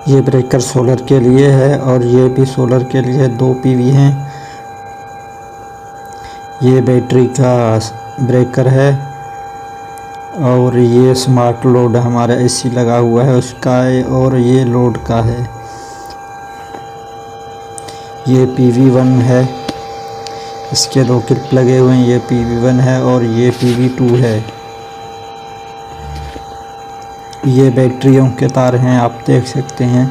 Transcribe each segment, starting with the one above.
ये breaker solar के लिए है और ये भी सोलर के लिए 2 पीवी हैं। ये बैटरी का ब्रेकर है और ये स्मार्ट लोड हमारा एसी लगा हुआ है उसका है और ये लोड का है। ये PV1 है, इसके 2 क्लिप लगे हुए हैं। ये PV1 है और ये PV2 है। ये बैटरियों के तार हैं, आप देख सकते हैं।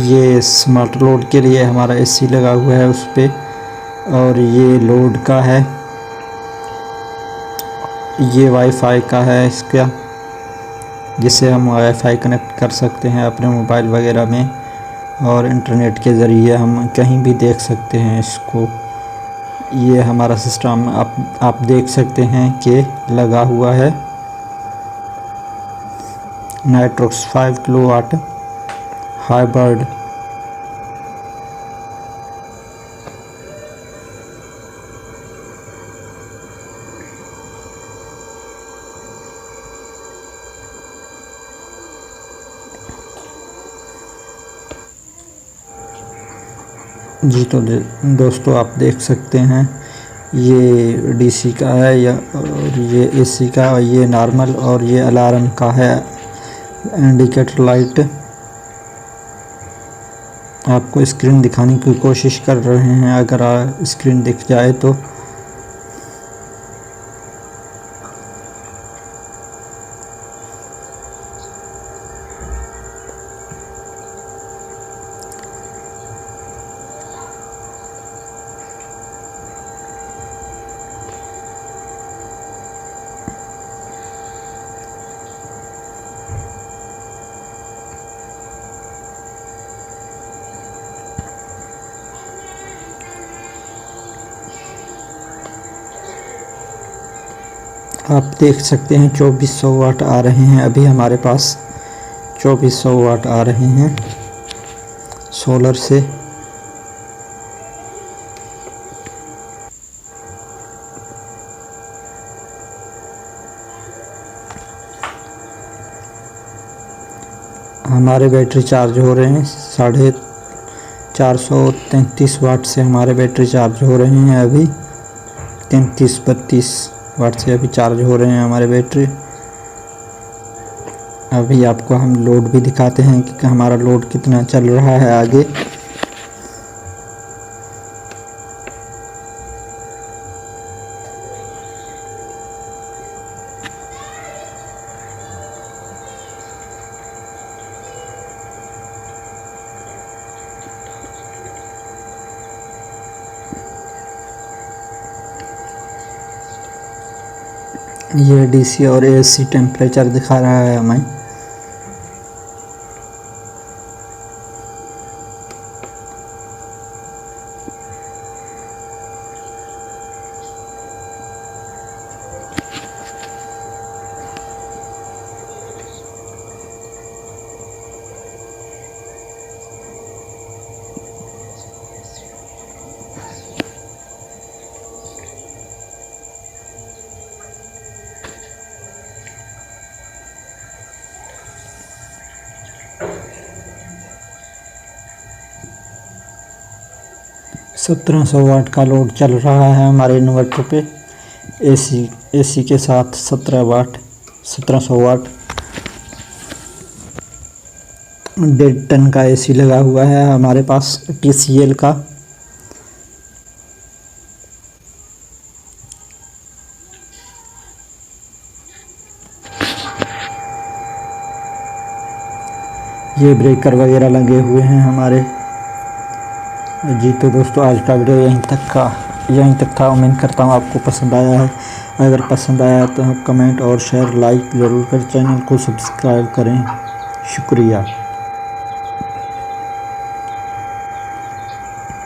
ये स्मार्ट लोड के लिए हमारा एसी लगा हुआ है उस पे और ये लोड का है। ये वाईफाई का है इसका, जिससे हम वाईफाई कनेक्ट कर सकते हैं अपने मोबाइल वगैरह में और इंटरनेट के ज़रिए हम कहीं भी देख सकते हैं इसको। ये हमारा सिस्टम आप देख सकते हैं कि लगा हुआ है। Nitrox 5 kilowatt hybrid. जी तो दोस्तों आप देख सकते हैं ये डीसी का है या और ये एसी का और ये नॉर्मल और ये अलार्म का है। इंडिकेटर लाइट आपको स्क्रीन दिखाने की कोशिश कर रहे हैं, अगर स्क्रीन दिख जाए तो। आप देख सकते हैं 2400 वाट आ रहे हैं। अभी हमारे पास 2400 वाट आ रहे हैं सोलर से। हमारे बैटरी चार्ज हो रहे हैं 433 वाट से हमारे बैटरी चार्ज हो रहे हैं। अभी 33-32 वाट से अभी चार्ज हो रहे हैं हमारे बैटरी। अभी आपको हम लोड भी दिखाते हैं कि हमारा लोड कितना चल रहा है आगे। ये डीसी और एसी टेम्परेचर दिखा रहा है हमें। सत्रह 1700 वाट का लोड चल रहा है हमारे इन्वर्टर पे। एसी के साथ 1700 वाट 1.5 टन का एसी लगा हुआ है हमारे पास TCL का। ये ब्रेकर वगैरह लगे हुए हैं हमारे। जी तो दोस्तों आज का वीडियो यहीं तक था। उम्मीद करता हूँ आपको पसंद आया है। अगर पसंद आया तो कमेंट और शेयर लाइक ज़रूर करें। चैनल को सब्सक्राइब करें। शुक्रिया।